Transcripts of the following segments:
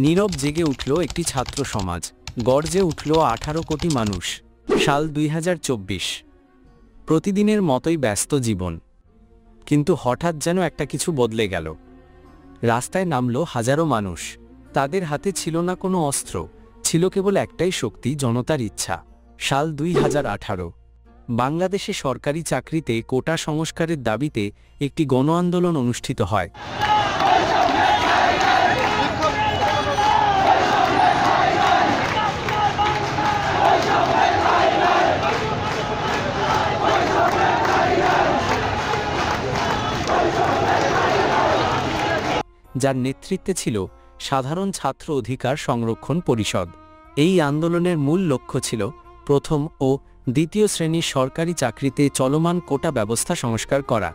নীরব জেগে উঠল একটি ছাত্র সমাজ, গর্জে উঠল 18 কোটি মানুষ। সাল 2024। প্রতিদিনের মতোই ব্যস্ত জীবন, কিন্তু হঠাৎ যেন একটা কিছু বদলে গেল। রাস্তায় নামলো হাজারো মানুষ। তাদের হাতে ছিল না কোনো অস্ত্র, ছিল কেবল একটাই শক্তি, জনতার ইচ্ছা। সাল 2018। বাংলাদেশে সরকারি চাকরিতে কোটা সংস্কারের দাবিতে একটি গণ আন্দোলন অনুষ্ঠিত হয়। যার নেতৃত্বে ছিল সাধারণ ছাত্র অধিকার সংরক্ষণ পরিষদ। এই আন্দোলনের মূল লক্ষ্য ছিল প্রথম ও দ্বিতীয় শ্রেণীর সরকারি চাকরিতে চলমান কোটা ব্যবস্থা সংস্কার করা।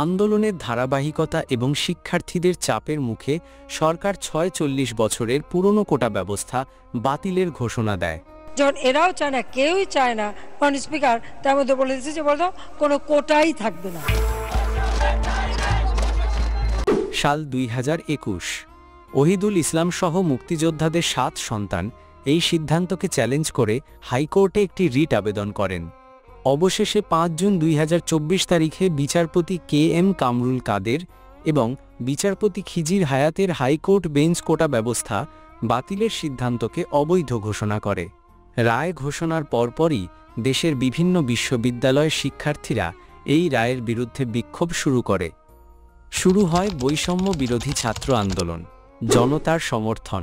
আন্দোলনের ধারাবাহিকতা এবং শিক্ষার্থীদের চাপের মুখে সরকার 46 বছরের পুরনো কোটা ব্যবস্থা বাতিলের ঘোষণা দেয়। যখন এরাও চায় না, কেউই চায় না, মাননীয় স্পিকার তার মধ্যে বলে দিচ্ছে যে বলতো কোনো কোটাই থাকবে না। সাল 2021। ওহিদুল ইসলাম সহ মুক্তিযোদ্ধাদের 7 সন্তান এই সিদ্ধান্তকে চ্যালেঞ্জ করে হাইকোর্টে একটি রিট আবেদন করেন। অবশেষে 5 জুন 2024 তারিখে বিচারপতি KM কামরুল কাদের এবং বিচারপতি খিজির হায়াতের হাইকোর্ট বেঞ্চ কোটা ব্যবস্থা বাতিলের সিদ্ধান্তকে অবৈধ ঘোষণা করে। রায় ঘোষণার পরপরই দেশের বিভিন্ন বিশ্ববিদ্যালয়ের শিক্ষার্থীরা এই রায়ের বিরুদ্ধে বিক্ষোভ শুরু করে। শুরু হয় বৈষম্য বিরোধী ছাত্র আন্দোলন। জনতার সমর্থন।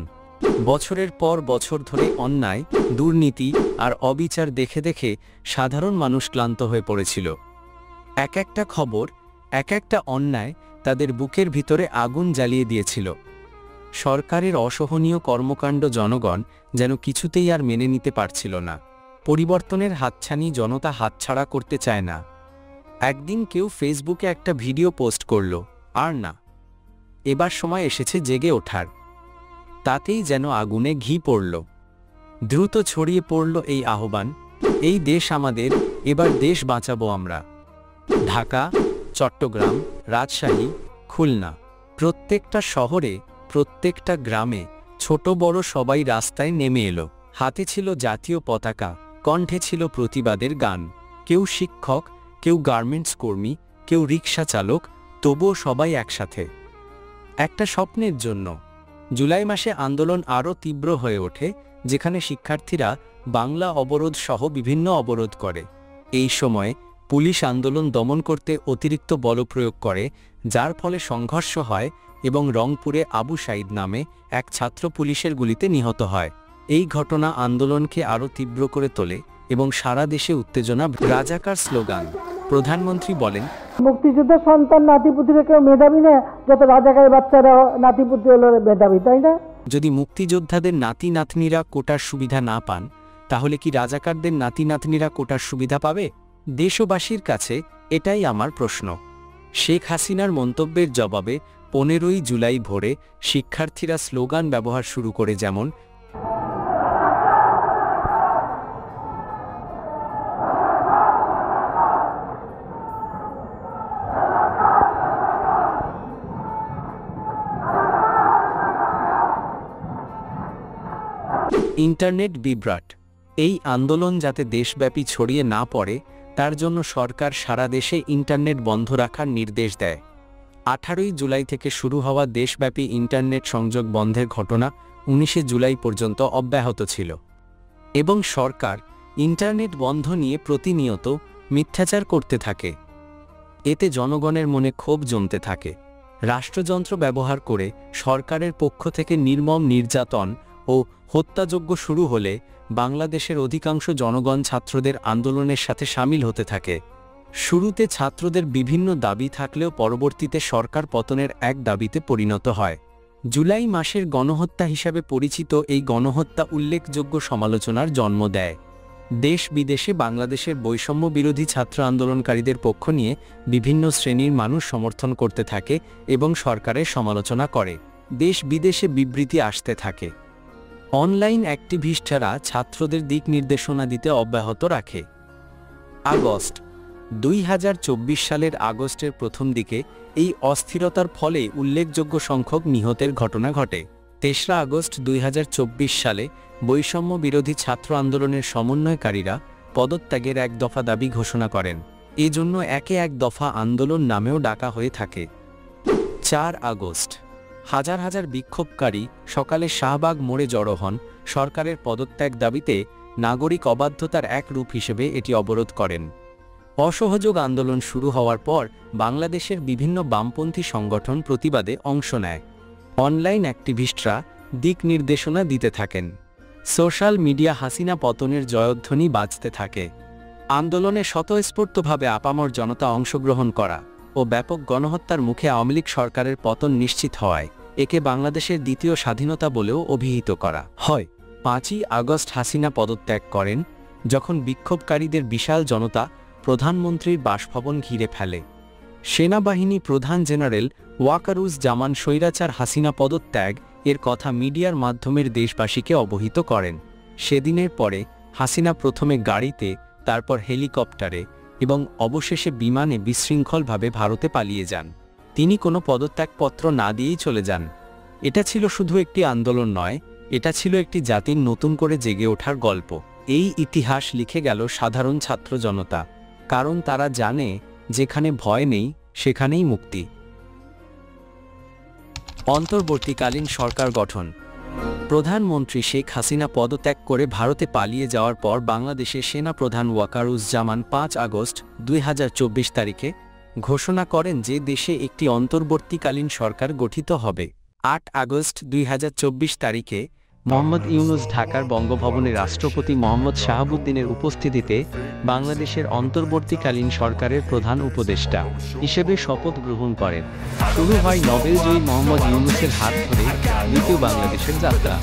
বছরের পর বছর ধরে অন্যায়, দুর্নীতি আর অবিচার দেখে দেখে সাধারণ মানুষ ক্লান্ত হয়ে পড়েছিল। এক একটা খবর, এক একটা অন্যায় তাদের বুকের ভিতরে আগুন জ্বালিয়ে দিয়েছিল। সরকারের অসহনীয় কর্মকাণ্ড জনগণ যেন কিছুতেই আর মেনে নিতে পারছিল না। পরিবর্তনের হাতছানি জনতা হাতছাড়া করতে চায় না। একদিন কেউ ফেসবুকে একটা ভিডিও পোস্ট করল, আর না, এবার সময় এসেছে জেগে ওঠার। তাতেই যেন আগুনে ঘি পড়ল। দ্রুত ছড়িয়ে পড়ল এই আহ্বান, এই দেশ আমাদের, এবার দেশ বাঁচাবো আমরা। ঢাকা, চট্টগ্রাম, রাজশাহী, খুলনা, প্রত্যেকটা শহরে, প্রত্যেকটা গ্রামে ছোট বড় সবাই রাস্তায় নেমে এলো। হাতে ছিল জাতীয় পতাকা, কণ্ঠে ছিল প্রতিবাদের গান। কেউ শিক্ষক, কেউ গার্মেন্টস কর্মী, কেউ রিক্সা চালক, তবুও সবাই একসাথে একটা স্বপ্নের জন্য। জুলাই মাসে আন্দোলন আরও তীব্র হয়ে ওঠে, যেখানে শিক্ষার্থীরা বাংলা অবরোধ সহ বিভিন্ন অবরোধ করে। এই সময়ে পুলিশ আন্দোলন দমন করতে অতিরিক্ত বল প্রয়োগ করে, যার ফলে সংঘর্ষ হয় এবং রংপুরে আবু সাইদ নামে এক ছাত্র পুলিশের গুলিতে নিহত হয়। এই ঘটনা আন্দোলনকে আরও তীব্র করে তোলে এবং সারা দেশে উত্তেজনা। রাজাকার স্লোগান। প্রধানমন্ত্রী বলেন, মুক্তিযুদ্ধের সন্তান নাতিপুতিরা কেউ মেধাবী না, যত রাজাকারের বাচ্চারা নাতিপুতি হলো মেধাবী, তাই না? যদি মুক্তিযোদ্ধাদের নাতি নাতনিরা কোটার সুবিধা না পান, তাহলে কি রাজাকারদের নাতি নাতনিরা কোটার সুবিধা পাবে? দেশবাসীর কাছে এটাই আমার প্রশ্ন। শেখ হাসিনার মন্তব্যের জবাবে 15ই জুলাই ভোরে শিক্ষার্থীরা স্লোগান ব্যবহার শুরু করে, যেমন ইন্টারনেট বিভ্রাট। এই আন্দোলন যাতে দেশব্যাপী ছড়িয়ে না পড়ে, তার জন্য সরকার সারা দেশে ইন্টারনেট বন্ধ রাখার নির্দেশ দেয়। 18ই জুলাই থেকে শুরু হওয়া দেশব্যাপী ইন্টারনেট সংযোগ বন্ধের ঘটনা 19শে জুলাই পর্যন্ত অব্যাহত ছিল এবং সরকার ইন্টারনেট বন্ধ নিয়ে প্রতিনিয়ত মিথ্যাচার করতে থাকে। এতে জনগণের মনে ক্ষোভ জমতে থাকে। রাষ্ট্রযন্ত্র ব্যবহার করে সরকারের পক্ষ থেকে নির্মম নির্যাতন ও হত্যাযজ্ঞ শুরু হলে বাংলাদেশের অধিকাংশ জনগণ ছাত্রদের আন্দোলনের সাথে সামিল হতে থাকে। শুরুতে ছাত্রদের বিভিন্ন দাবি থাকলেও পরবর্তীতে সরকার পতনের এক দাবিতে পরিণত হয়। জুলাই মাসের গণহত্যা হিসাবে পরিচিত এই গণহত্যা উল্লেখযোগ্য সমালোচনার জন্ম দেয়। দেশ বিদেশে বাংলাদেশের বৈষম্য বিরোধী ছাত্র আন্দোলনকারীদের পক্ষ নিয়ে বিভিন্ন শ্রেণীর মানুষ সমর্থন করতে থাকে এবং সরকারের সমালোচনা করে। দেশ বিদেশে বিবৃতি আসতে থাকে। অনলাইন অ্যাক্টিভিস্টরা ছাত্রদের দিক নির্দেশনা দিতে অব্যাহত রাখে। আগস্ট 2024 সালের আগস্টের প্রথম দিকে এই অস্থিরতার ফলে উল্লেখযোগ্য সংখ্যক নিহতের ঘটনা ঘটে। তেসরা আগস্ট 2024 সালে বৈষম্য বিরোধী ছাত্র আন্দোলনের সমন্বয়কারীরা পদত্যাগের এক দফা দাবি ঘোষণা করেন। এজন্য একে এক দফা আন্দোলন নামেও ডাকা হয়ে থাকে। 4 আগস্ট হাজার হাজার বিক্ষোভকারী সকালে শাহবাগ মোড়ে জড়ো হন। সরকারের পদত্যাগ দাবিতে নাগরিক অবাধ্যতার এক রূপ হিসেবে এটি অবরোধ করেন। অসহযোগ আন্দোলন শুরু হওয়ার পর বাংলাদেশের বিভিন্ন বামপন্থী সংগঠন প্রতিবাদে অংশ নেয়। অনলাইন অ্যাক্টিভিস্টরা দিক নির্দেশনা দিতে থাকেন। সোশ্যাল মিডিয়া হাসিনা পতনের জয়ধ্বনি বাজতে থাকে। আন্দোলনে স্বতঃস্ফূর্তভাবে আপামর জনতা অংশগ্রহণ করা ও ব্যাপক গণহত্যার মুখে আওয়ামী লীগ সরকারের পতন নিশ্চিত হওয়ায় একে বাংলাদেশের দ্বিতীয় স্বাধীনতা বলেও অভিহিত করা হয়। 5ই আগস্ট হাসিনা পদত্যাগ করেন যখন বিক্ষোভকারীদের বিশাল জনতা প্রধানমন্ত্রীর বাসভবন ঘিরে ফেলে। সেনাবাহিনী প্রধান জেনারেল ওয়াকারুজ্জামান স্বৈরাচার হাসিনা পদত্যাগ এর কথা মিডিয়ার মাধ্যমের দেশবাসীকে অবহিত করেন। সেদিনের পরে হাসিনা প্রথমে গাড়িতে, তারপর হেলিকপ্টারে এবং অবশেষে বিমানে বিশৃঙ্খলভাবে ভারতে পালিয়ে যান। তিনি কোনো পদত্যাগপত্র না দিয়েই চলে যান। এটা ছিল শুধু একটি আন্দোলন নয়, এটা ছিল একটি জাতির নতুন করে জেগে ওঠার গল্প। এই ইতিহাস লিখে গেল সাধারণ ছাত্র জনতা, কারণ তারা জানে যেখানে ভয় নেই সেখানেই মুক্তি। অন্তর্বর্তীকালীন সরকার গঠন। প্রধানমন্ত্রী শেখ হাসিনা পদত্যাগ করে ভারতে পালিয়ে যাওয়ার পর বাংলাদেশের সেনাপ্রধান ওয়াকারুজ্জামান 5 আগস্ট 2024 তারিখে ঘোষণা করেন যে দেশে একটি অন্তর্বর্তীকালীন সরকার গঠিত হবে। 8 আগস্ট 2024 তারিখে মোহাম্মদ ইউনূস ঢাকার বঙ্গভবনে রাষ্ট্রপতি মোহাম্মদ শাহাবুদ্দিনের উপস্থিতিতে বাংলাদেশের অন্তর্বর্তীকালীন সরকারের প্রধান উপদেষ্টা হিসেবে শপথ গ্রহণ করেন। শুরু হয় নোবেলজয়ী মোহাম্মদ ইউনূসের হাত ধরে দ্বিতীয় বাংলাদেশের যাত্রা।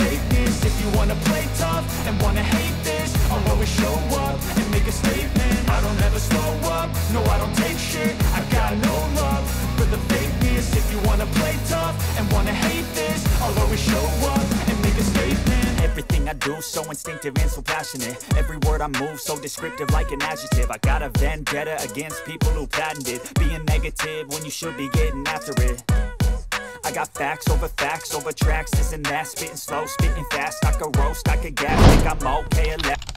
Everything I do so instinctive and so passionate. Every word I move so descriptive like an adjective. I got a vendetta against people who patented being negative when you should be getting after it. I got facts over tracks, this and that. Spitting slow, spitting fast. I could roast, I could gas, think I'm okay at last.